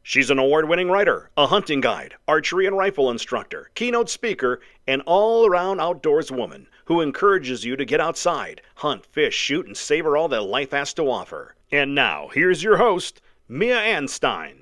She's an award-winning writer, a hunting guide, archery and rifle instructor, keynote speaker, and all-around outdoors woman who encourages you to get outside, hunt, fish, shoot, and savor all that life has to offer. And now, here's your host, Mia Anstine.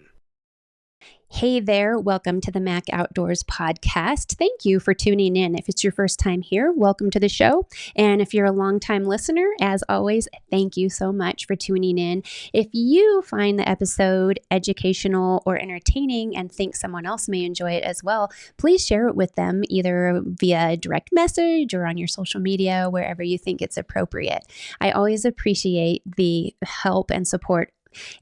Hey there, welcome to the Mac Outdoors podcast. Thank you for tuning in. If it's your first time here, welcome to the show. And if you're a longtime listener, as always, thank you so much for tuning in. If you find the episode educational or entertaining and think someone else may enjoy it as well, please share it with them either via direct message or on your social media, wherever you think it's appropriate. I always appreciate the help and support.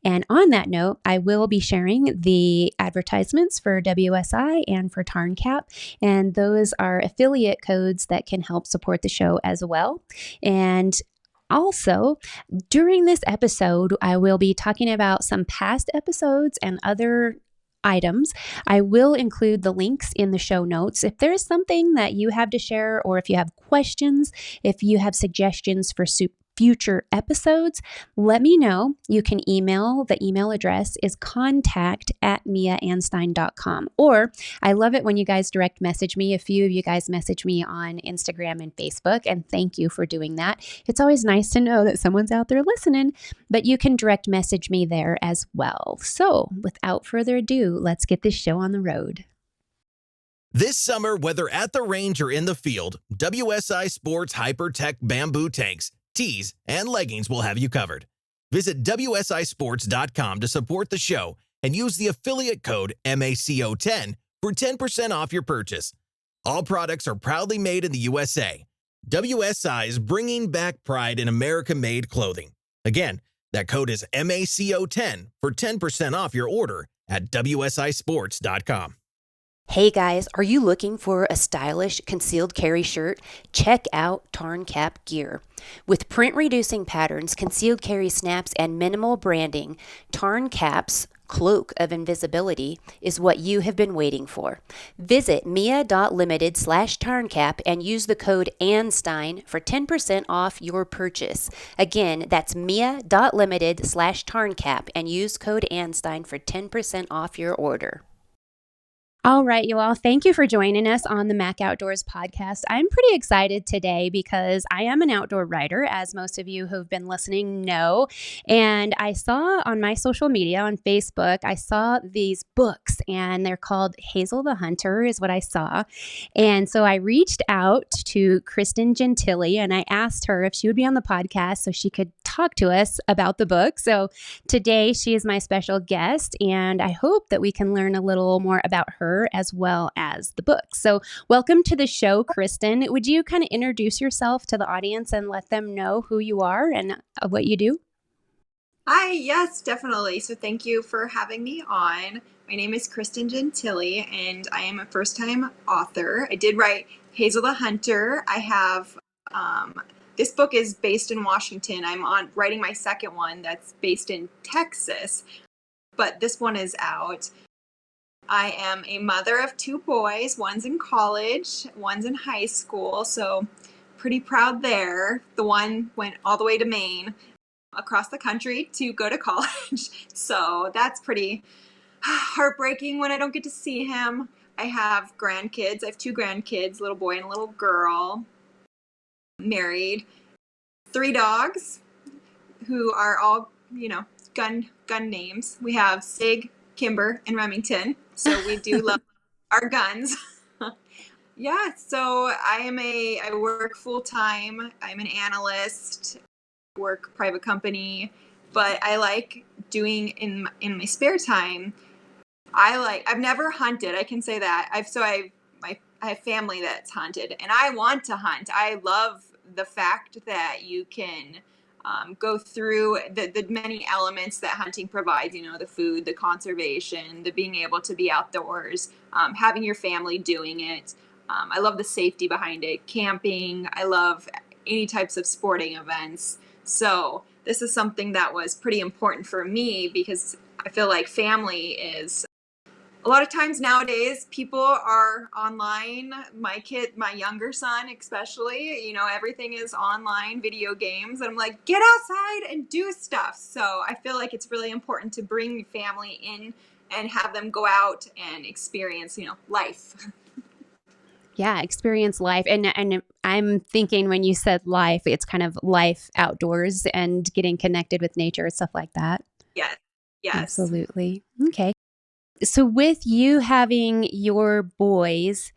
And on that note, I will be sharing the advertisements for WSI and for TarnCap, and those are affiliate codes that can help support the show as well. And also, during this episode, I will be talking about some past episodes and other items. I will include the links in the show notes. If there is something that you have to share, or if you have questions, if you have suggestions for future episodes, let me know. You can email. The email address is contact@miaanstine.com. Or I love it when you guys direct message me. A few of you guys message me on Instagram and Facebook, and thank you for doing that. It's always nice to know that someone's out there listening, but you can direct message me there as well. So without further ado, let's get this show on the road. This summer, whether at the range or in the field, WSI Sports Hypertech Bamboo Tanks, tees, and leggings will have you covered. Visit WSIsports.com to support the show and use the affiliate code MACO10 for 10% off your purchase. All products are proudly made in the USA. WSI is bringing back pride in American-made clothing. Again, that code is MACO10 for 10% off your order at WSIsports.com. Hey guys, are you looking for a stylish concealed carry shirt? Check out TarnCap gear. With print-reducing patterns, concealed carry snaps, and minimal branding, TarnCap's cloak of invisibility is what you have been waiting for. Visit mia.limited/TarnCap and use the code Anstine for 10% off your purchase. Again, that's mia.limited/TarnCap and use code Anstine for 10% off your order. All right, you all, thank you for joining us on the Mac Outdoors podcast. I'm pretty excited today because I am an outdoor writer, as most of you who've been listening know. And I saw on my social media, on Facebook, I saw these books, and they're called Hazel the Hunter is what I saw. And so I reached out to Kristin Gentile, and I asked her if she would be on the podcast so she could talk to us about the book. So today she is my special guest, and I hope that we can learn a little more about her as well as the book. So welcome to the show, Kristin. Would you kind of introduce yourself to the audience and let them know who you are and what you do? Hi, yes, definitely. So thank you for having me on. My name is Kristin Gentile, and I am a first-time author. I did write Hazel the Hunter. I have, this book is based in Washington. I'm writing my second one that's based in Texas, but this one is out. I am a mother of two boys. One's in college, one's in high school, so pretty proud there. The one went all the way to Maine, across the country to go to college. So that's pretty heartbreaking when I don't get to see him. I have grandkids. I have two grandkids, a little boy and a little girl. Married. 3 dogs who are all, gun names. We have Sig, Kimber, and Remington. So we do love our guns. Yeah, so I work full time. I'm an analyst, work private company, but I like doing in my spare time. I've never hunted. I can say that. I have family that's hunted, and I want to hunt. I love the fact that you can go through the many elements that hunting provides, the food, the conservation, the being able to be outdoors, having your family doing it. I love the safety behind it, camping. I love any types of sporting events. So this is something that was pretty important for me because I feel like family is a lot of times nowadays people are online. My younger son especially, everything is online, video games, and I'm like, get outside and do stuff. So I feel like it's really important to bring family in and have them go out and experience, life. Yeah, experience life. And I'm thinking when you said life, it's kind of life outdoors and getting connected with nature, stuff like that. Yes. Yes. Absolutely. Okay. So with you having your boys,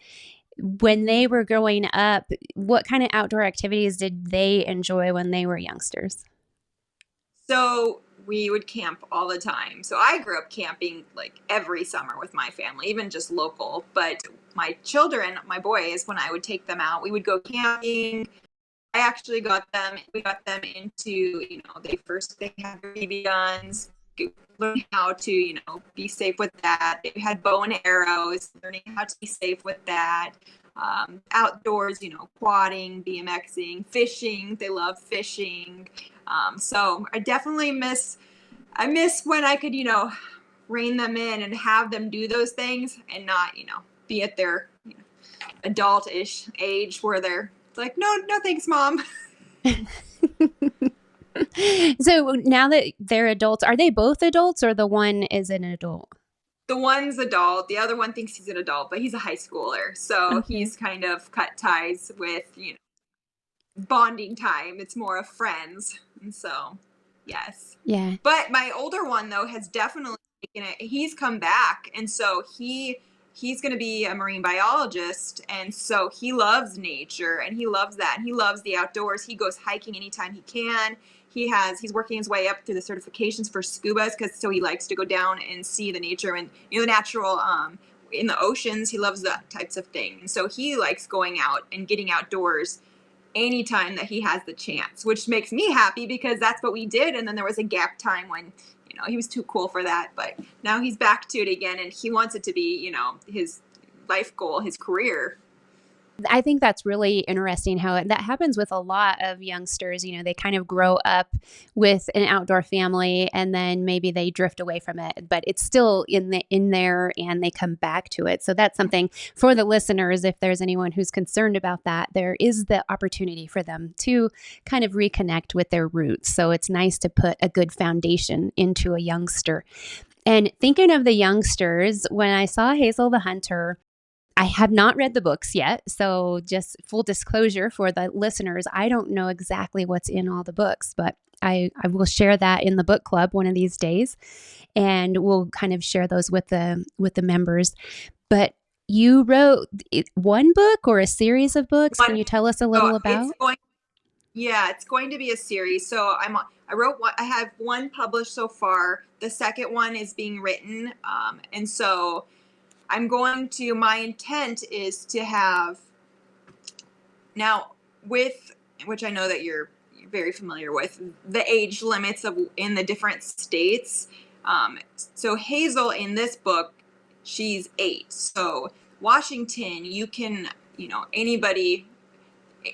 when they were growing up, what kind of outdoor activities did they enjoy when they were youngsters? So we would camp all the time. So I grew up camping like every summer with my family, even just local. But my children, my boys, when I would take them out, we would go camping. We got them into, they had BB guns, learning how to, be safe with that. They had bow and arrows, learning how to be safe with that. Outdoors, quadding, BMXing, fishing. They love fishing. So I definitely miss when I could, rein them in and have them do those things and not, be at their adult-ish age where they're like, no, thanks, Mom. So now that they're adults, are they both adults or the one is an adult? The one's adult. The other one thinks he's an adult, but he's a high schooler. So Okay. he's kind of cut ties with, bonding time. It's more of friends. And so, yes. Yeah. But my older one, though, has definitely taken it. He's come back. And so he's going to be a marine biologist. And so he loves nature and he loves that. And he loves the outdoors. He goes hiking anytime he can. He's working his way up through the certifications for scubas so he likes to go down and see the nature and, the natural, in the oceans. He loves that types of thing. And so he likes going out and getting outdoors anytime that he has the chance, which makes me happy because that's what we did. And then there was a gap time when, he was too cool for that, but now he's back to it again and he wants it to be, his life goal, his career. I think that's really interesting how that happens with a lot of youngsters. They kind of grow up with an outdoor family and then maybe they drift away from it, but it's still in there and they come back to it. So that's something for the listeners. If there's anyone who's concerned about that, there is the opportunity for them to kind of reconnect with their roots. So it's nice to put a good foundation into a youngster. And thinking of the youngsters, when I saw Hazel the Hunter, I have not read the books yet, so just full disclosure for the listeners, I don't know exactly what's in all the books, but I will share that in the book club one of these days, and we'll kind of share those with the members. But you wrote one book or a series of books. Can you tell us a little about? It's going to be a series. So I have one published so far. The second one is being written, and so my intent is to have now which I know that you're very familiar with, the age limits in the different states. So Hazel in this book, she's 8. So Washington, you can, anybody,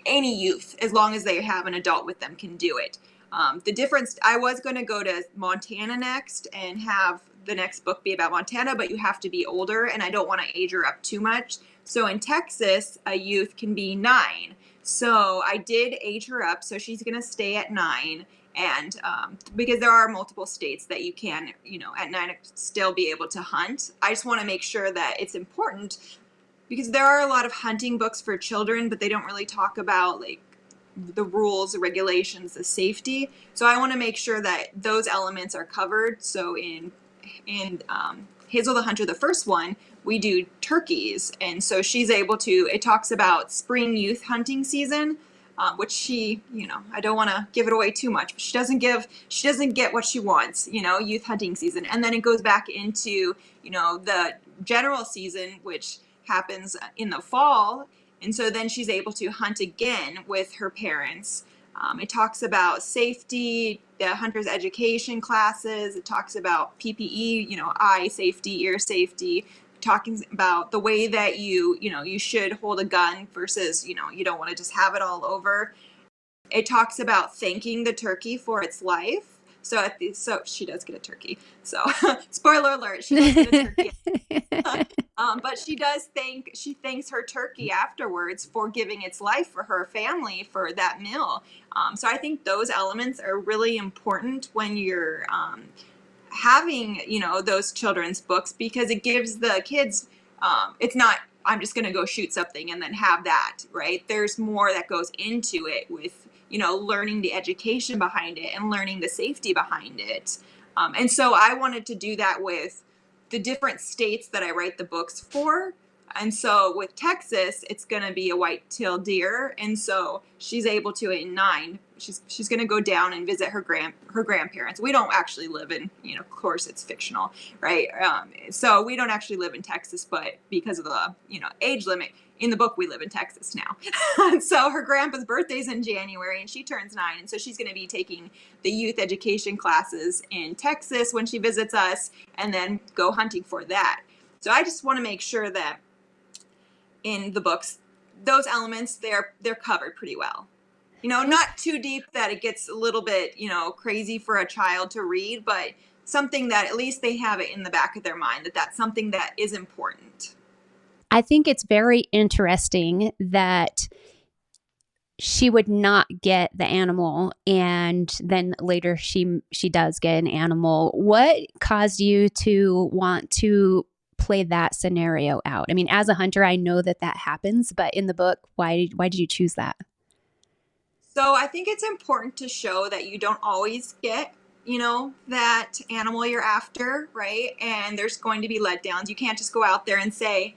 any youth, as long as they have an adult with them, can do it. The difference, I was going to go to Montana next and have the next book be about Montana, but you have to be older and I don't want to age her up too much. So in Texas, a youth can be 9. So I did age her up. So she's going to stay at 9. And because there are multiple states that you can, at 9 still be able to hunt. I just want to make sure that it's important because there are a lot of hunting books for children, but they don't really talk about like the rules, the regulations, the safety. So I want to make sure that those elements are covered. So in Hazel the Hunter, the first one, we do turkeys. And so she's able to, it talks about spring youth hunting season, which she, I don't want to give it away too much, but she doesn't get what she wants, youth hunting season. And then it goes back into, the general season, which happens in the fall. And so then she's able to hunt again with her parents. It talks about safety, the hunter's education classes. It talks about PPE, eye safety, ear safety, talking about the way that you should hold a gun versus, you don't want to just have it all over. It talks about thanking the turkey for its life. So she does get a turkey. So spoiler alert, she does get a turkey. But she thanks her turkey afterwards for giving its life for her family for that meal. So I think those elements are really important when you're having, those children's books, because it gives the kids, it's not, I'm just going to go shoot something and then have that, right? There's more that goes into it with, learning the education behind it and learning the safety behind it. And so I wanted to do that with the different states that I write the books for. And so with Texas, it's going to be a white-tailed deer. And so she's able to, at 9, she's going to go down and visit her grandparents. We don't actually live in, of course it's fictional, right? So we don't actually live in Texas, but because of the, age limit, in the book, we live in Texas now. So her grandpa's birthday's in January and she turns 9. And so she's going to be taking the youth education classes in Texas when she visits us, and then go hunting for that. So I just want to make sure that in the books, those elements, they're covered pretty well. Not too deep that it gets a little bit, crazy for a child to read, but something that at least they have it in the back of their mind, that that's something that is important. I think it's very interesting that she would not get the animal, and then later she does get an animal. What caused you to want to play that scenario out? I mean, as a hunter, I know that happens, but in the book, why did you choose that? So I think it's important to show that you don't always get, that animal you're after, right? And there's going to be letdowns. You can't just go out there and say,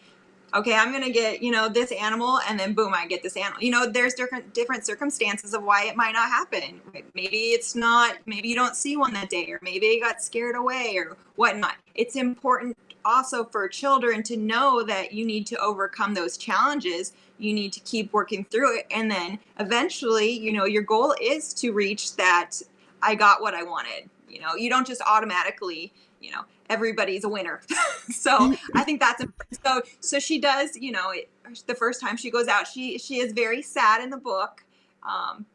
okay, I'm going to get, this animal, and then boom, I get this animal. There's different circumstances of why it might not happen. Right? Maybe you don't see one that day, or maybe it got scared away or whatnot. It's important also for children to know that you need to overcome those challenges. You need to keep working through it. And then eventually, your goal is to reach that, I got what I wanted. You don't just automatically, everybody's a winner. So I think that's important. So she does, the first time she goes out, she is very sad in the book.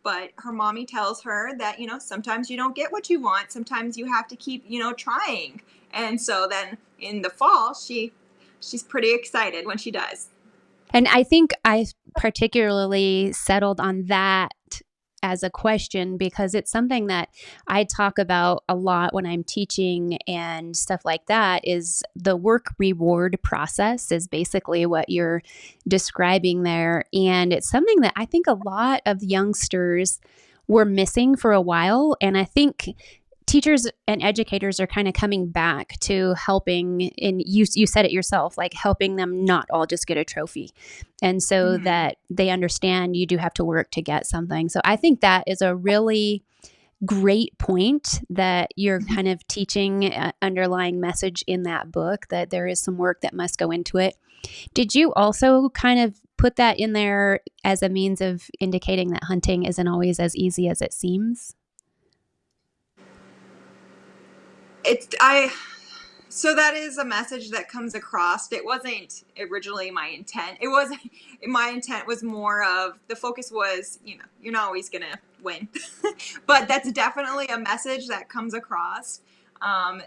But her mommy tells her that, sometimes you don't get what you want. Sometimes you have to keep, trying. And so then in the fall, she's pretty excited when she does. And I think I particularly settled on that as a question because it's something that I talk about a lot when I'm teaching and stuff like that. Is the work reward process is basically what you're describing there. And it's something that I think a lot of youngsters were missing for a while. And I think teachers and educators are kind of coming back to helping, and you said it yourself, like helping them not all just get a trophy. And so that they understand you do have to work to get something. So I think that is a really great point that you're kind of teaching underlying message in that book, that there is some work that must go into it. Did you also kind of put that in there as a means of indicating that hunting isn't always as easy as it seems? So that is a message that comes across. It wasn't originally my intent. My intent was more of, the focus was, you're not always going to win, but that's definitely a message that comes across. And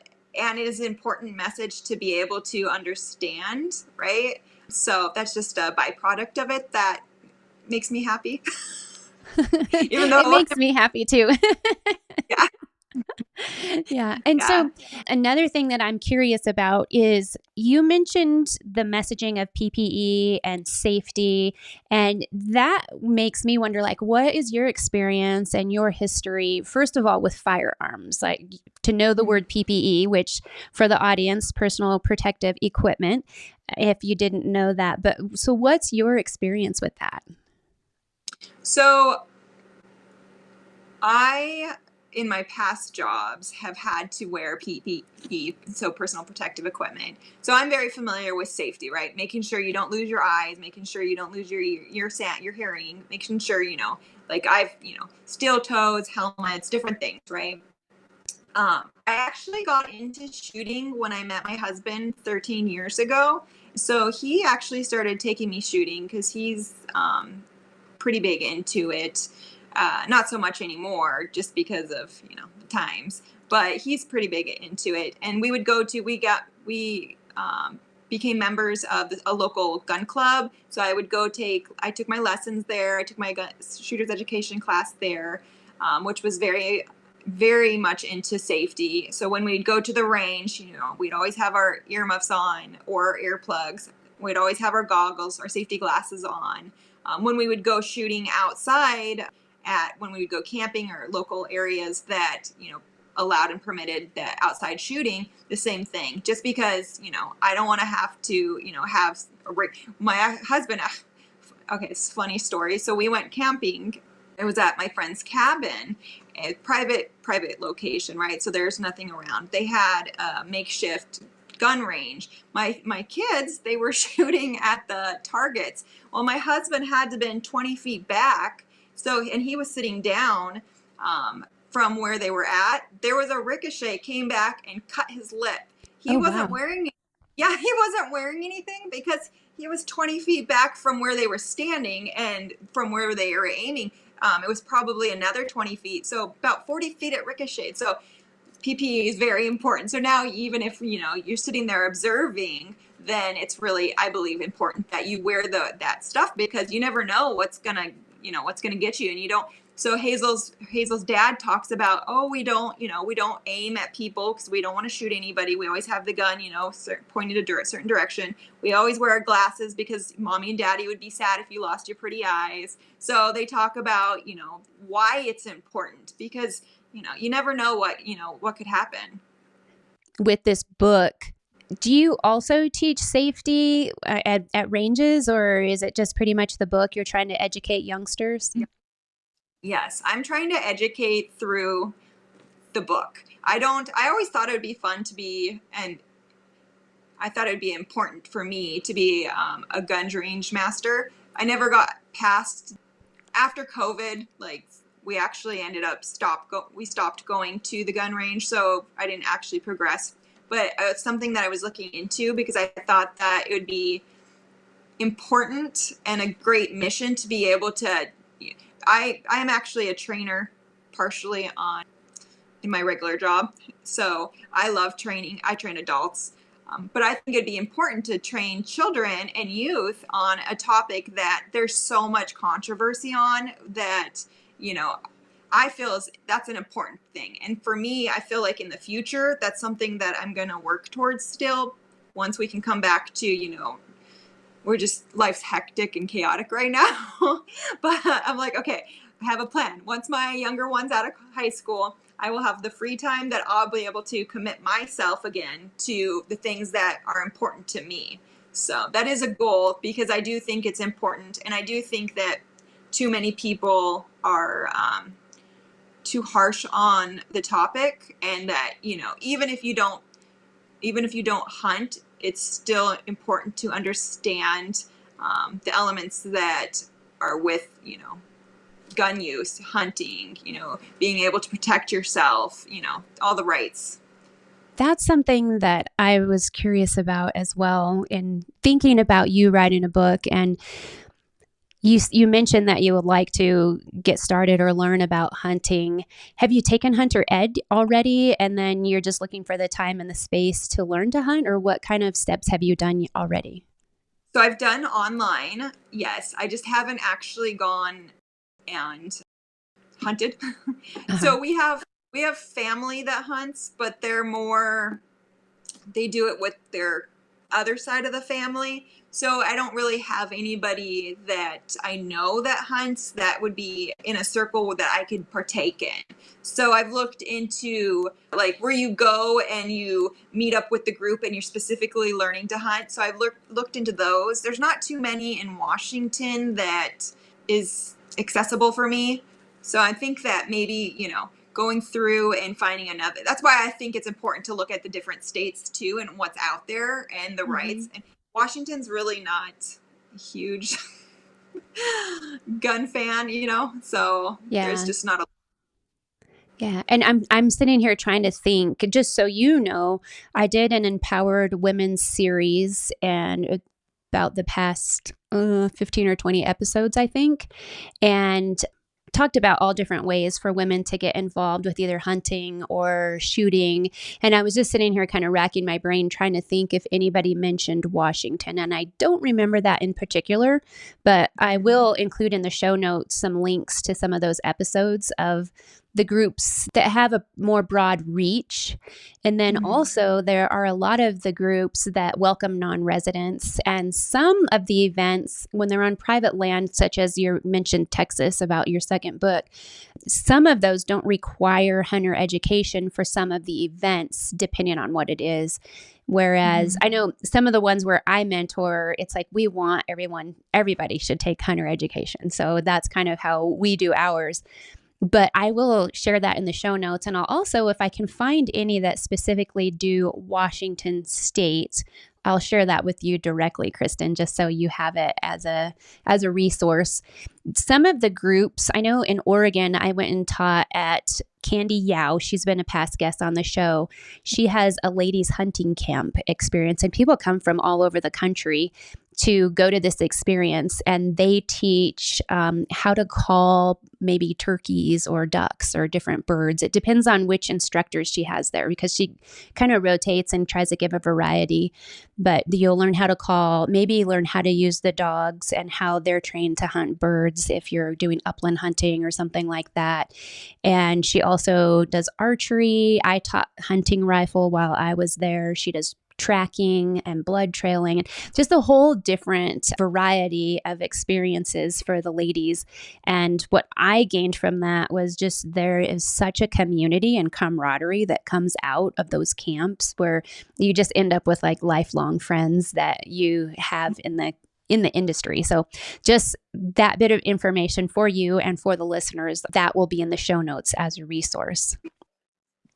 it is an important message to be able to understand, right? So that's just a byproduct of it that makes me happy. Even though it makes me happy too. Yeah. Yeah. And so another thing that I'm curious about is you mentioned the messaging of PPE and safety, and that makes me wonder, like, what is your experience and your history, first of all, with firearms? Like, to know the word PPE, which for the audience, personal protective equipment, if you didn't know that. But so what's your experience with that? So in my past jobs, have had to wear PPE, so personal protective equipment. So I'm very familiar with safety, right? Making sure you don't lose your eyes, making sure you don't lose your hearing, making sure, steel toes, helmets, different things, right? I actually got into shooting when I met my husband 13 years ago. So he actually started taking me shooting because he's pretty big into it. Not so much anymore, just because of, the times, but he's pretty big into it. And we would became members of a local gun club. So I would I took my lessons there. I took my shooter's education class there, which was very, very much into safety. So when we'd go to the range, we'd always have our earmuffs on or earplugs. We'd always have our goggles, our safety glasses on. When we would go shooting outside, when we would go camping or local areas that, allowed and permitted the outside shooting, the same thing. Just because, I don't want to have to, have my husband. Okay, it's a funny story. So we went camping. It was at my friend's cabin, a private location, right? So there's nothing around. They had a makeshift gun range. My kids, they were shooting at the targets. Well, my husband had to have been 20 feet back. And he was sitting down, from where they were at. There was a ricochet, came back and cut his lip. He wasn't wearing anything because he was 20 feet back from where they were standing and from where they were aiming. It was probably another 20 feet. So about 40 feet it ricocheted. So PPE is very important. So now even if, you're sitting there observing, then it's really, I believe, important that you wear that stuff, because you never know what's going to get you. And you don't. So Hazel's dad talks about, we don't aim at people because we don't want to shoot anybody. We always have the gun, pointed a certain direction. We always wear our glasses because mommy and daddy would be sad if you lost your pretty eyes. So they talk about, why it's important, because, you never know what could happen. With this book, do you also teach safety at ranges, or is it just pretty much the book you're trying to educate youngsters? Yes, I'm trying to educate through the book. I always thought it would be fun to be, and I thought it would be important for me to be a guns range master. I never got past, after COVID, we actually ended up we stopped going to the gun range, so I didn't actually progress. But it's something that I was looking into because I thought that it would be important and a great mission to be able to. I am actually a trainer partially in my regular job. So I love training. I train adults. But I think it'd be important to train children and youth on a topic that there's so much controversy on that, I feel that's an important thing. And for me, I feel like in the future, that's something that I'm going to work towards still once we can come back to, life's hectic and chaotic right now. But I'm like, okay, I have a plan. Once my younger one's out of high school, I will have the free time that I'll be able to commit myself again to the things that are important to me. So that is a goal, because I do think it's important. And I do think that too many people are too harsh on the topic, and that, even if you don't hunt, it's still important to understand the elements that are with, gun use, hunting, being able to protect yourself, all the rights. That's something that I was curious about as well in thinking about you writing a book. And you mentioned that you would like to get started or learn about hunting. Have you taken Hunter Ed already, and then you're just looking for the time and the space to learn to hunt, or what kind of steps have you done already? So I've done online. Yes. I just haven't actually gone and hunted. Uh-huh. So we have family that hunts, but they do it with their other side of the family. So I don't really have anybody that I know that hunts that would be in a circle that I could partake in. So I've looked into where you go and you meet up with the group and you're specifically learning to hunt. So I've looked into those. There's not too many in Washington that is accessible for me. So I think that maybe, going through and finding another. That's why I think it's important to look at the different states too and what's out there and the rights. And Washington's really not a huge gun fan, so there's just not a. Yeah. And I'm sitting here trying to think, just so you know, I did an Empowered Women's series, and about the past 15 or 20 episodes, I think. And talked about all different ways for women to get involved with either hunting or shooting. And I was just sitting here kind of racking my brain trying to think if anybody mentioned Washington. And I don't remember that in particular, but I will include in the show notes some links to some of those episodes of the groups that have a more broad reach. And then also there are a lot of the groups that welcome non-residents, and some of the events when they're on private land, such as you mentioned Texas about your second book, some of those don't require hunter education for some of the events, depending on what it is. Whereas I know some of the ones where I mentor, it's like we want everybody should take hunter education. So that's kind of how we do ours. But I will share that in the show notes. And I'll also, if I can find any that specifically do Washington State, I'll share that with you directly, Kristin, just so you have it as a resource. Some of the groups, I know in Oregon, I went and taught at Candy Yao. She's been a past guest on the show. She has a ladies hunting camp experience, and people come from all over the country to go to this experience, and they teach how to call maybe turkeys or ducks or different birds. It depends on which instructors she has there, because she kind of rotates and tries to give a variety. But you'll learn how to call, maybe learn how to use the dogs and how they're trained to hunt birds if you're doing upland hunting or something like that. And she also does archery. I taught hunting rifle while I was there. She does tracking and blood trailing, and just a whole different variety of experiences for the ladies. And what I gained from that was just there is such a community and camaraderie that comes out of those camps, where you just end up with like lifelong friends that you have in the industry. So just that bit of information for you and for the listeners, that will be in the show notes as a resource.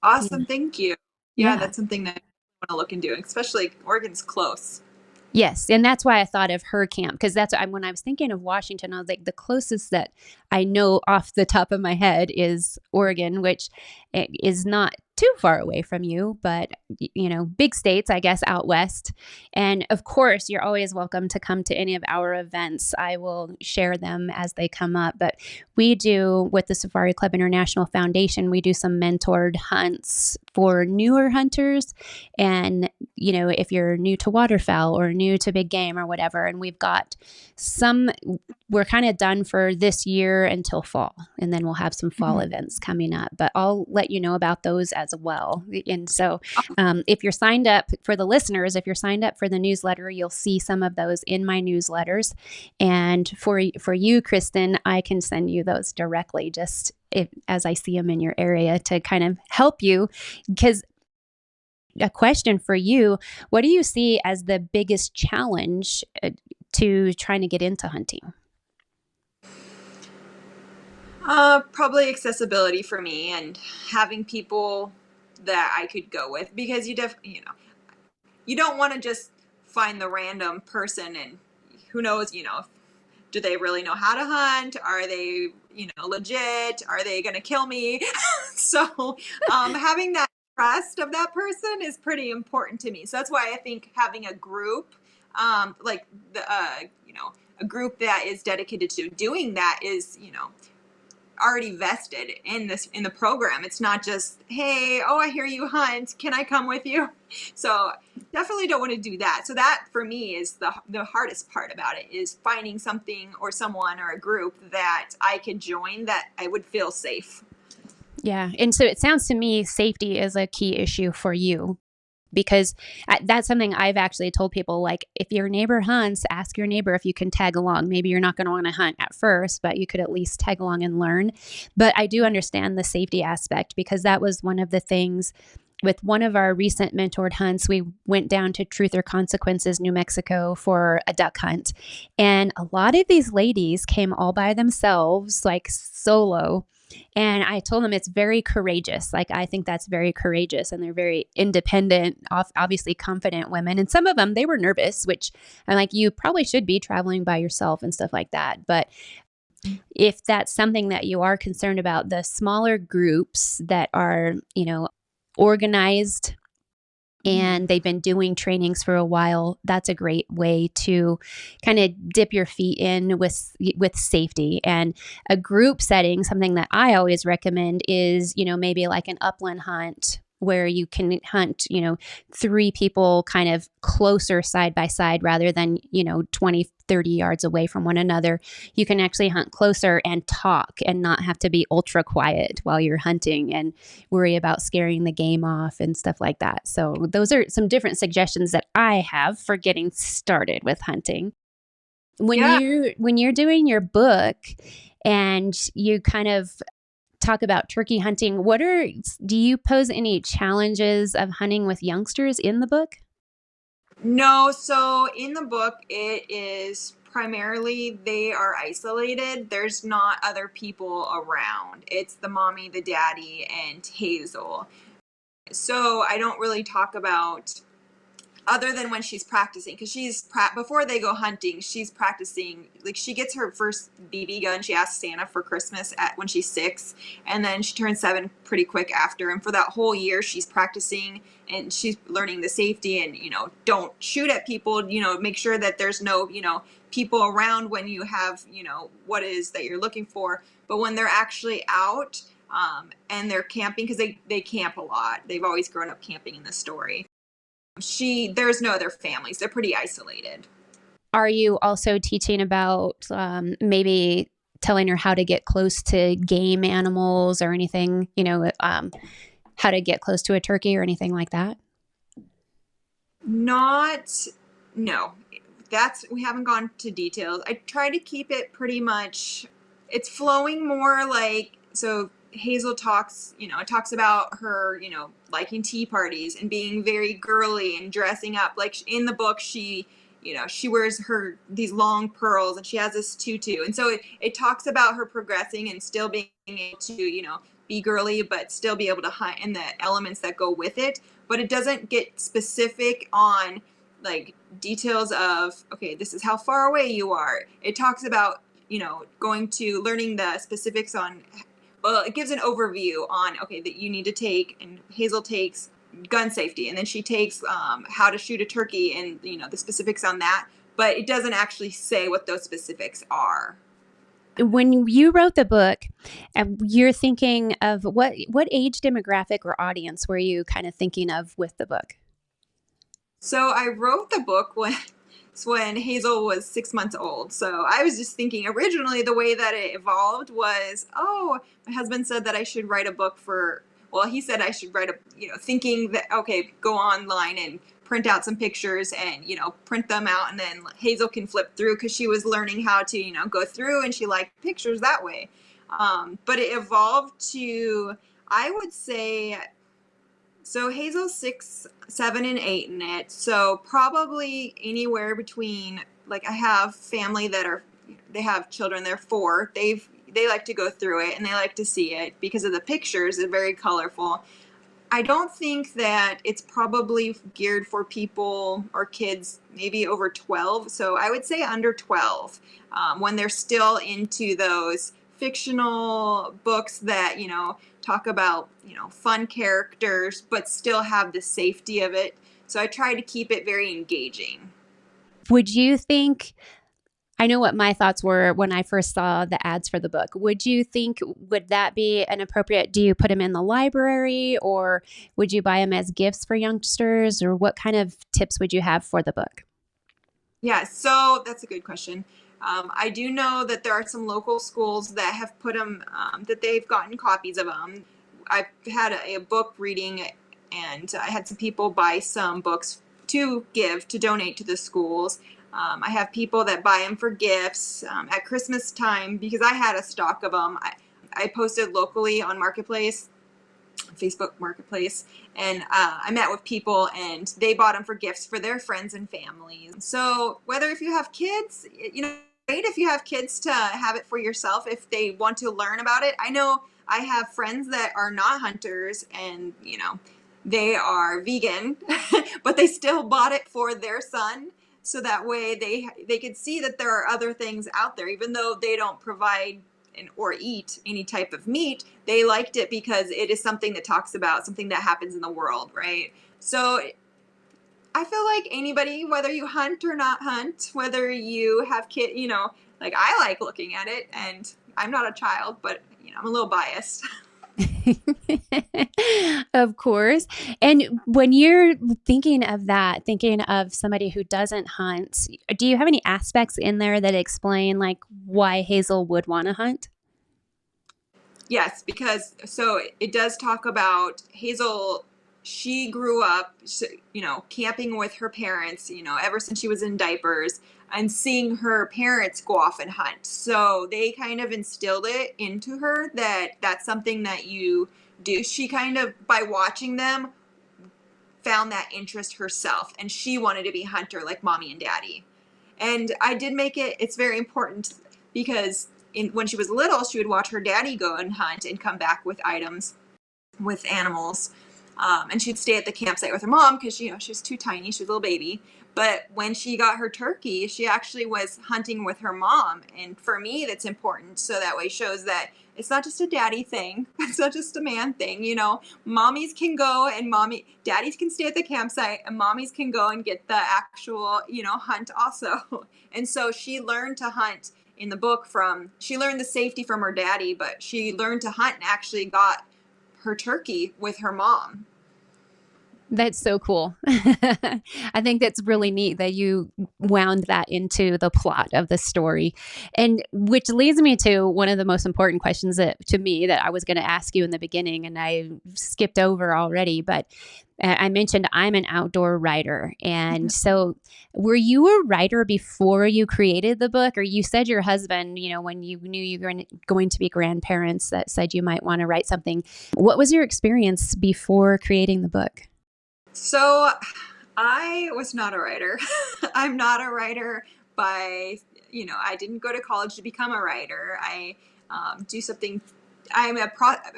Awesome. Thank you. Yeah, Yeah. that's something that I want to look into, especially Oregon's close. Yes. And that's why I thought of her camp, because that's when I was thinking of Washington, I was like, the closest that I know off the top of my head is Oregon, which is not too far away from you, but big states, I guess, out west. And of course, you're always welcome to come to any of our events. I will share them as they come up. But we do, with the Safari Club International Foundation, we do some mentored hunts for newer hunters. And, if you're new to waterfowl or new to big game or whatever, and we've got we're kind of done for this year until fall, and then we'll have some fall events coming up, but I'll let you know about those as well. And so if you're signed up, for the listeners, if you're signed up for the newsletter, you'll see some of those in my newsletters. And for you, Kristin, I can send you those directly just as I see them in your area to kind of help you. Because a question for you, what do you see as the biggest challenge to trying to get into hunting? Probably accessibility for me, and having people that I could go with, because you don't want to just find the random person, and who knows, do they really know how to hunt? Are they, legit? Are they going to kill me? So, having that trust of that person is pretty important to me. So that's why I think having a group, like a group that is dedicated to doing that is, already vested in the program. It's not just, hey, I hear you hunt, can I come with you? So definitely don't want to do that. So that for me is the hardest part about it, is finding something or someone or a group that I could join that I would feel safe. Yeah. And so it sounds to me safety is a key issue for you, because that's something I've actually told people, like, if your neighbor hunts, ask your neighbor if you can tag along. Maybe you're not going to want to hunt at first, but you could at least tag along and learn. But I do understand the safety aspect, because that was one of the things with one of our recent mentored hunts. We went down to Truth or Consequences, New Mexico, for a duck hunt. And a lot of these ladies came all by themselves, like solo. And I told them it's very courageous. Like, I think that's very courageous, and they're very independent, obviously confident women. And some of them, they were nervous, which I'm like, you probably should be traveling by yourself and stuff like that. But if that's something that you are concerned about, the smaller groups that are, organized and they've been doing trainings for a while, that's a great way to kind of dip your feet in with safety. And a group setting, something that I always recommend is, maybe like an upland hunt where you can hunt, 3 people kind of closer side by side rather than, 20, 30 yards away from one another. You can actually hunt closer and talk and not have to be ultra quiet while you're hunting and worry about scaring the game off and stuff like that. So those are some different suggestions that I have for getting started with hunting. When you're doing your book and you kind of talk about turkey hunting, do you pose any challenges of hunting with youngsters in the book? No, so in the book, it is primarily they are isolated. There's not other people around. It's the mommy, the daddy, and Hazel. So I don't really talk about, other than when she's practicing, because before they go hunting, she's practicing. Like, she gets her first BB gun. She asks Santa for Christmas when she's 6, and then she turns 7 pretty quick after. And for that whole year, she's practicing and she's learning the safety and, don't shoot at people, make sure that there's no, people around when you have, what it is that you're looking for. But when they're actually out and they're camping, because they camp a lot. They've always grown up camping in the story. There's no other families. They're pretty isolated. Are you also teaching about maybe telling her how to get close to game animals or anything, how to get close to a turkey or anything like that? No. We haven't gone to details. I try to keep it pretty much, it's flowing more like, so Hazel talks about her, liking tea parties and being very girly and dressing up. Like in the book, she wears these long pearls and she has this tutu. And so it talks about her progressing and still being able to, be girly, but still be able to hunt and the elements that go with it. But it doesn't get specific on like details of, okay, this is how far away you are. It talks about, learning the specifics on, well, it gives an overview on, okay, that you need to take, and Hazel takes gun safety, and then she takes how to shoot a turkey and, the specifics on that, but it doesn't actually say what those specifics are. When you wrote the book, you're thinking of what age demographic or audience were you kind of thinking of with the book? So I wrote the book when Hazel was 6 months old. So I was just thinking originally the way that it evolved was, my husband said that I should write a book he said I should write thinking that, okay, go online and print out some pictures and, print them out. And then Hazel can flip through because she was learning how to, go through, and she liked pictures that way. But it evolved to, I would say, so Hazel's 6, 7, and 8 in it. So probably anywhere between, like, I have family they have children, they're 4. They like to go through it and they like to see it because of the pictures. They're very colorful. I don't think that it's probably geared for people or kids maybe over 12. So I would say under 12, when they're still into those fictional books that, talk about, fun characters, but still have the safety of it. So I try to keep it very engaging. Would you think, I know what my thoughts were when I first saw the ads for the book. Would that be an appropriate, do you put them in the library, or would you buy them as gifts for youngsters, or what kind of tips would you have for the book? Yeah, so that's a good question. I do know that there are some local schools that have put them, that they've gotten copies of them. I've had a book reading, and I had some people buy some books to donate to the schools. I have people that buy them for gifts at Christmas time because I had a stock of them. I posted locally on Marketplace, Facebook Marketplace, and I met with people and they bought them for gifts for their friends and families. So whether if you have kids, great if you have kids to have it for yourself if they want to learn about it. I know I have friends that are not hunters and, they are vegan, but they still bought it for their son. So that way they could see that there are other things out there, even though they don't provide or eat any type of meat. They liked it because it is something that talks about something that happens in the world, right? So I feel like anybody, whether you hunt or not hunt, whether you have kids, like I like looking at it, and I'm not a child, but I'm a little biased. Of course. And when you're thinking of that, thinking of somebody who doesn't hunt, do you have any aspects in there that explain like why Hazel would want to hunt? Yes, because so it does talk about Hazel. She grew up, camping with her parents, ever since she was in diapers, and seeing her parents go off and hunt. So they kind of instilled it into her that that's something that you do. She kind of, by watching them, found that interest herself, and she wanted to be a hunter like mommy and daddy. And I did make it's very important because when she was little, she would watch her daddy go and hunt and come back with items, with animals. And she'd stay at the campsite with her mom because, she was too tiny. She was a little baby. But when she got her turkey, she actually was hunting with her mom. And for me, that's important. So that way shows that it's not just a daddy thing. It's not just a man thing. Mommies can go and daddies can stay at the campsite, and mommies can go and get the actual, hunt also. And so she learned to hunt in the book she learned the safety from her daddy, but she learned to hunt and actually got her turkey with her mom. That's so cool. I think that's really neat that you wound that into the plot of the story. And which leads me to one of the most important questions to me that I was going to ask you in the beginning, and I skipped over already, but I mentioned I'm an outdoor writer. And so were you a writer before you created the book? Or you said your husband, when you knew you were going to be grandparents, that said you might want to write something. What was your experience before creating the book? So I was not a writer. I'm not a writer I didn't go to college to become a writer. I do something,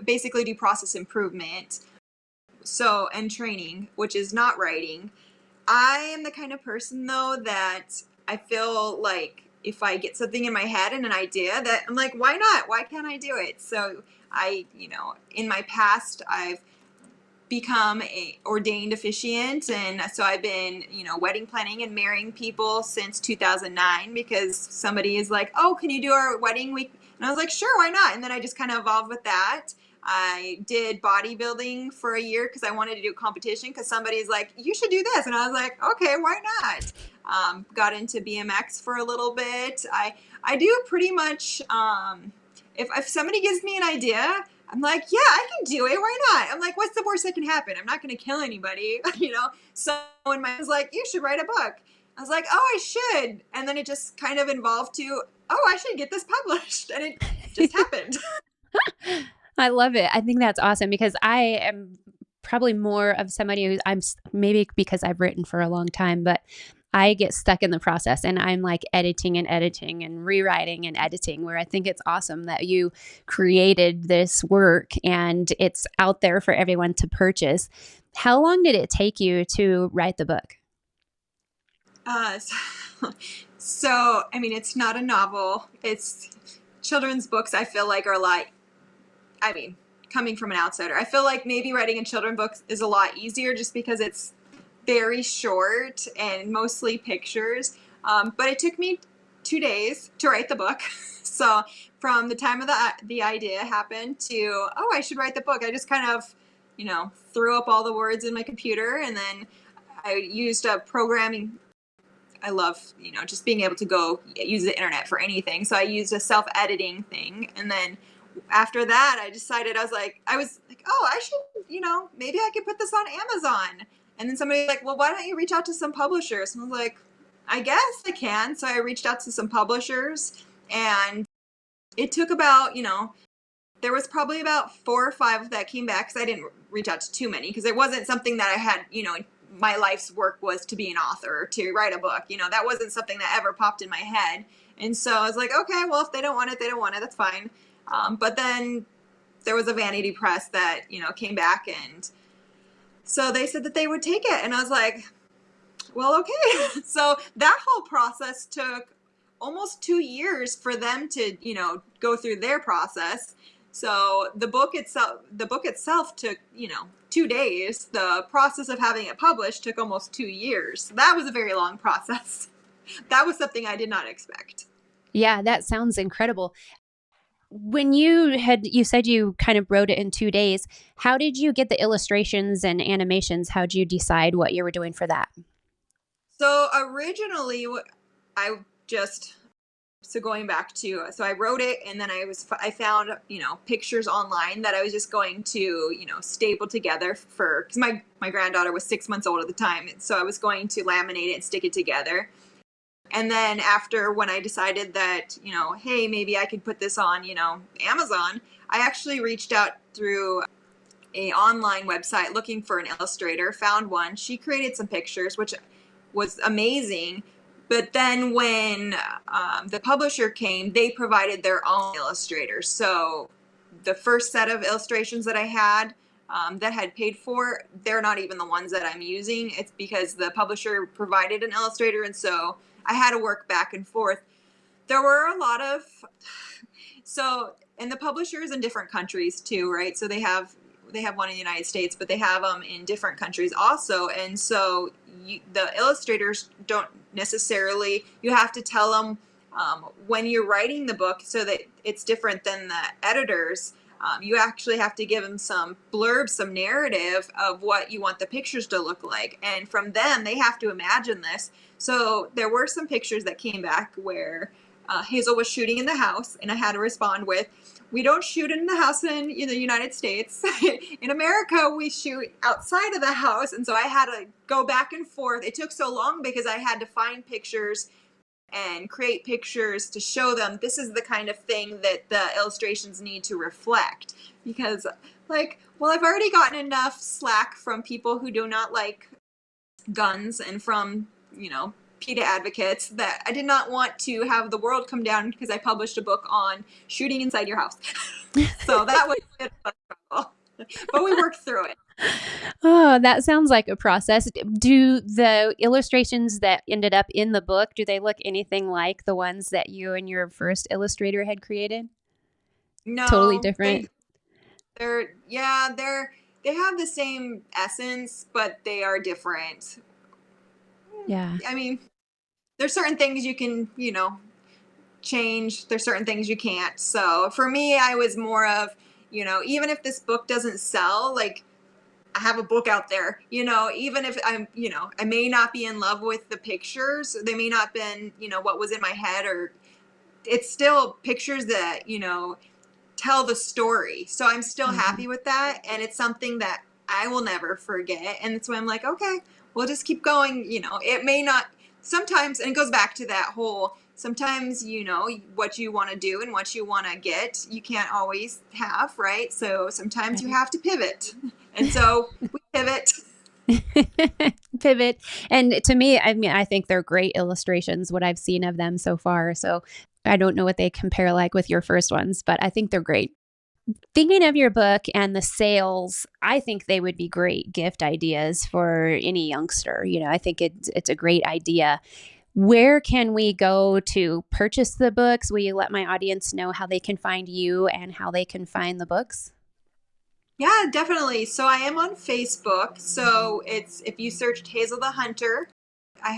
basically do process improvement. So, and training, which is not writing. I am the kind of person though that I feel like if I get something in my head and an idea that I'm like, why not? Why can't I do it? So in my past, I've become a ordained officiant, and so I've been wedding planning and marrying people since 2009 because somebody is like, oh, can you do our wedding week? And I was like, sure, why not? And then I just kind of evolved with that. I did bodybuilding for a year because I wanted to do a competition because somebody's like, you should do this, and I was like, okay, why not? Got into BMX for a little bit. I do pretty much if somebody gives me an idea, I'm like, yeah, I can do it. Why not? I'm like, what's the worst that can happen? I'm not going to kill anybody, So when my was like, you should write a book. I was like, oh, I should. And then it just kind of evolved to, oh, I should get this published. And it just happened. I love it. I think that's awesome because I am probably more of somebody who's maybe because I've written for a long time, but I get stuck in the process and I'm like editing and rewriting and editing, where I think it's awesome that you created this work and it's out there for everyone to purchase. How long did it take you to write the book? So, I mean, it's not a novel. It's children's books. I feel like are coming from an outsider, I feel like maybe writing a children's book is a lot easier just because it's very short and mostly pictures. But it took me 2 days to write the book. So from the time of the idea happened to, oh, I should write the book, I just kind of, threw up all the words in my computer, and then I used a programming. I love, just being able to go use the internet for anything. So I used a self-editing thing. And then after that, I decided, I was like, oh, I should, maybe I could put this on Amazon. And then somebody was like, well, why don't you reach out to some publishers? And I was like, I guess I can. So I reached out to some publishers, and it took about, there was probably about 4 or 5 that came back because I didn't reach out to too many because it wasn't something that I had, my life's work was to be an author, to write a book. That wasn't something that ever popped in my head. And so I was like, okay, well, if they don't want it, they don't want it. That's fine. But then there was a vanity press that, came back, and so they said that they would take it. And I was like, well, okay. So that whole process took almost 2 years for them to, go through their process. So the book itself took, 2 days. The process of having it published took almost 2 years. So that was a very long process. That was something I did not expect. Yeah, that sounds incredible. When you said you kind of wrote it in 2 days, how did you get the illustrations and animations? How did you decide what you were doing for that? So originally, I just so going back to so I wrote it, and then I found pictures online that I was just going to staple together because my granddaughter was 6 months old at the time, and so I was going to laminate it and stick it together. And then after, when I decided that hey, maybe I could put this on Amazon, I actually reached out through a online website looking for an illustrator, found one. She created some pictures, which was amazing. But then when the publisher came, they provided their own illustrators. So the first set of illustrations that I had that had paid for, they're not even the ones that I'm using. It's because the publisher provided an illustrator, and so I had to work back and forth. There were a lot of and the publishers in different countries too, right? So they have one in the United States, but they have them in different countries also. And so the illustrators don't necessarily, you have to tell them when you're writing the book so that it's different than the editors. You actually have to give them some blurb, some narrative of what you want the pictures to look like. And from them, they have to imagine this. So there were some pictures that came back where Hazel was shooting in the house, and I had to respond with, we don't shoot in the house in the United States. In America, we shoot outside of the house. And so I had to go back and forth. It took so long because I had to find pictures and create pictures to show them this is the kind of thing that the illustrations need to reflect. Because I've already gotten enough slack from people who do not like guns and from, PETA advocates that I did not want to have the world come down because I published a book on shooting inside your house. So that was a bit of a struggle, but we worked through it. Oh, that sounds like a process. Do the illustrations that ended up in the book, do they look anything like the ones that you and your first illustrator had created? No. Totally different? They have the same essence, but they are different. Yeah. I mean, there's certain things you can, change. There's certain things you can't. So for me, I was more of, even if this book doesn't sell, I have a book out there, even if I'm, I may not be in love with the pictures. They may not been, what was in my head, or it's still pictures that, tell the story. So I'm still happy with that. And it's something that I will never forget. And that's why I'm like, okay, we'll just keep going. It may not sometimes, and it goes back to that whole, sometimes, what you want to do and what you want to get, you can't always have, right? So sometimes you have to pivot. And so we pivot. Pivot. And to me, I think they're great illustrations, what I've seen of them so far. So I don't know what they compare like with your first ones, but I think they're great. Thinking of your book and the sales, I think they would be great gift ideas for any youngster. I think it's a great idea. Where can we go to purchase the books? Will you let my audience know how they can find you and how they can find the books? Yeah, definitely. So I am on Facebook. So if you searched Hazel the Hunter,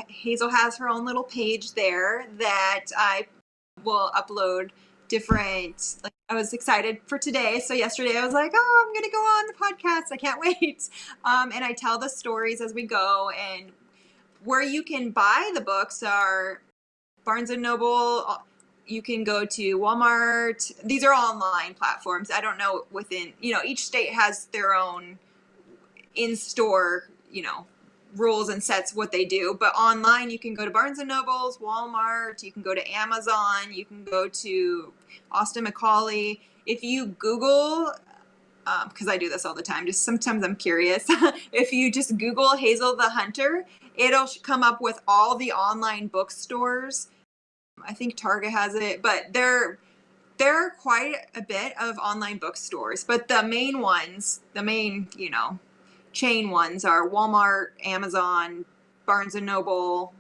Hazel has her own little page there that I will upload different, I was excited for today. So yesterday I was like, oh, I'm going to go on the podcast. I can't wait. And I tell the stories as we go. And where you can buy the books are Barnes & Noble. You can go to Walmart. These are all online platforms. I don't know within, each state has their own in-store, rules and sets what they do. But online, you can go to Barnes & Noble's, Walmart. You can go to Amazon. You can go to Austin Macaulay. If you Google, because I do this all the time, just sometimes I'm curious. If you just Google Hazel the Hunter, it'll come up with all the online bookstores. I think Target has it, but there are quite a bit of online bookstores. But the main ones, chain ones are Walmart, Amazon, Barnes & Noble.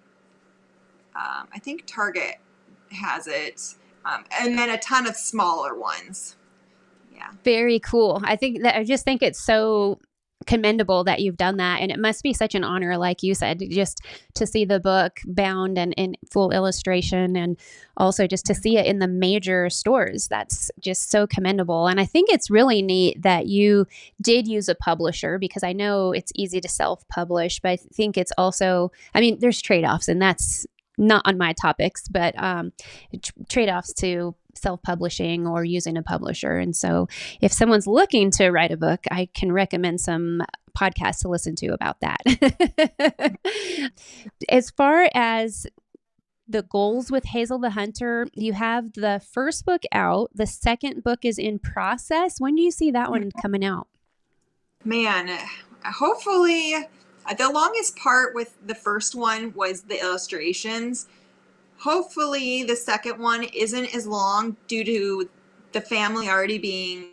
I think Target has it. And then a ton of smaller ones. Yeah. Very cool. I just think it's so commendable that you've done that. And it must be such an honor, like you said, just to see the book bound and in full illustration, and also just to see it in the major stores. That's just so commendable. And I think it's really neat that you did use a publisher, because I know it's easy to self-publish, but I think it's also, I mean, there's trade-offs, and that's not on my topics, but trade-offs to self-publishing or using a publisher. And so if someone's looking to write a book, I can recommend some podcasts to listen to about that. As far as the goals with Hazel the Hunter, you have the first book out. The second book is in process. When do you see that one coming out? Man, hopefully, the longest part with the first one was the illustrations. Hopefully the second one isn't as long due to the family already being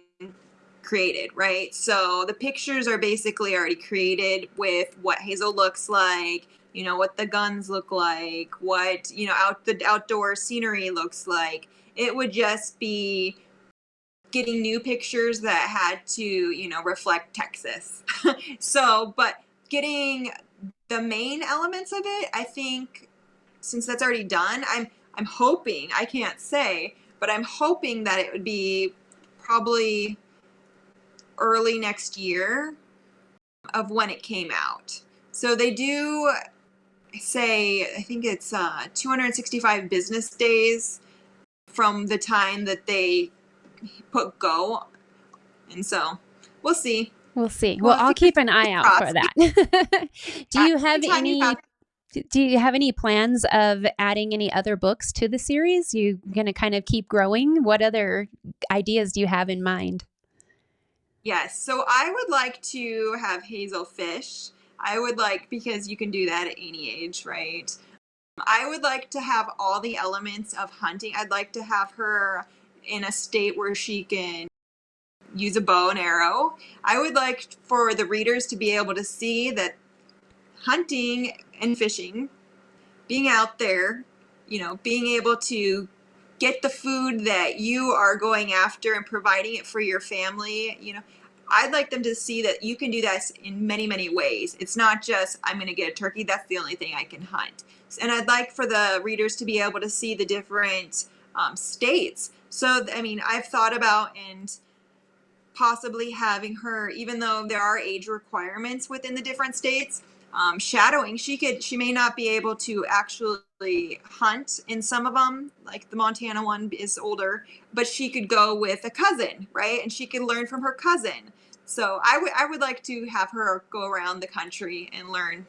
created, right? So the pictures are basically already created with what Hazel looks like, what the guns look like, what, the outdoor scenery looks like. It would just be getting new pictures that had to, reflect Texas. But getting the main elements of it, I think, since that's already done, I'm hoping, I can't say, but I'm hoping that it would be probably early next year of when it came out. So they do say, I think it's 265 business days from the time that they put go. And so we'll see. We'll see. Well, I'll keep an eye out for that. Do you have any plans of adding any other books to the series? You going to kind of keep growing? What other ideas do you have in mind? Yes. So I would like to have Hazel fish. Because you can do that at any age, right? I would like to have all the elements of hunting. I'd like to have her in a state where she can use a bow and arrow. I would like for the readers to be able to see that hunting and fishing, being out there, being able to get the food that you are going after and providing it for your family, I'd like them to see that you can do that in many, many ways. It's not just, I'm going to get a turkey, that's the only thing I can hunt. And I'd like for the readers to be able to see the different states. So, I've thought about and possibly having her, even though there are age requirements within the different states, shadowing. She may not be able to actually hunt in some of them, like the Montana one is older, but she could go with a cousin, right? And she could learn from her cousin. So I would like to have her go around the country and learn,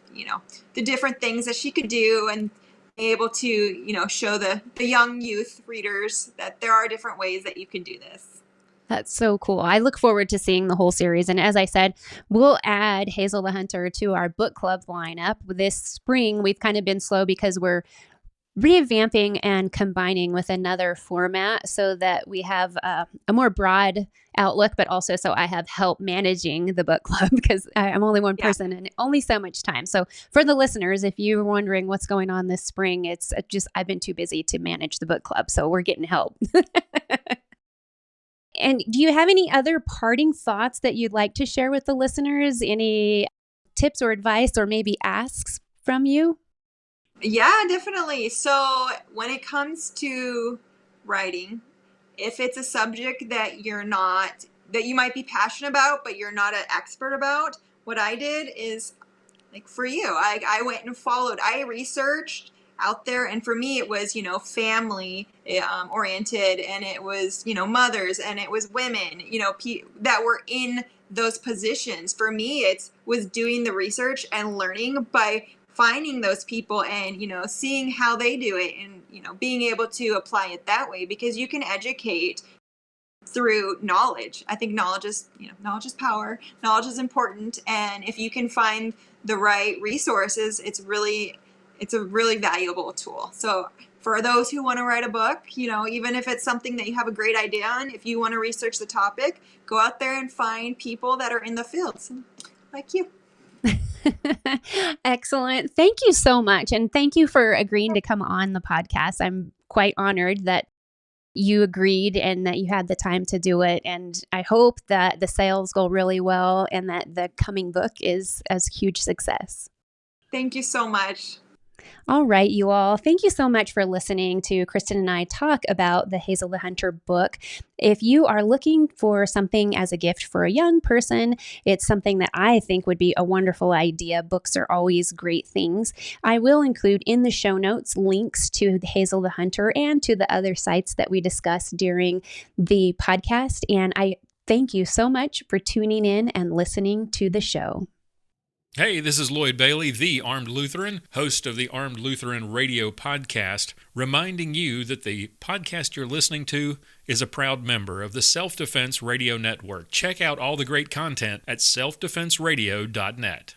the different things that she could do, and be able to, show the young youth readers that there are different ways that you can do this. That's so cool. I look forward to seeing the whole series. And as I said, we'll add Hazel the Hunter to our book club lineup this spring. We've kind of been slow because we're revamping and combining with another format so that we have a more broad outlook, but also so I have help managing the book club, because I'm only one person and only so much time. So for the listeners, if you're wondering what's going on this spring, it's just I've been too busy to manage the book club. So we're getting help. And do you have any other parting thoughts that you'd like to share with the listeners? Any tips or advice or maybe asks from you? Yeah, definitely. So when it comes to writing, if it's a subject that you might be passionate about, but you're not an expert about, what I did is, like for you, I went and followed, I researched out there, and for me it was family oriented, and it was mothers, and it was women that were in those positions. For me it was doing the research and learning by finding those people and seeing how they do it, and being able to apply it that way, because you can educate through knowledge. I think knowledge is power. Knowledge is important, and if you can find the right resources, it's a really valuable tool. So for those who want to write a book, even if it's something that you have a great idea on, if you want to research the topic, go out there and find people that are in the fields like you. Excellent. Thank you so much. And thank you for agreeing to come on the podcast. I'm quite honored that you agreed and that you had the time to do it. And I hope that the sales go really well and that the coming book is a huge success. Thank you so much. All right, you all. Thank you so much for listening to Kristin and I talk about the Hazel the Hunter book. If you are looking for something as a gift for a young person, it's something that I think would be a wonderful idea. Books are always great things. I will include in the show notes links to Hazel the Hunter and to the other sites that we discussed during the podcast. And I thank you so much for tuning in and listening to the show. Hey, this is Lloyd Bailey, the Armed Lutheran, host of the Armed Lutheran Radio podcast, reminding you that the podcast you're listening to is a proud member of the Self-Defense Radio Network. Check out all the great content at selfdefenseradio.net.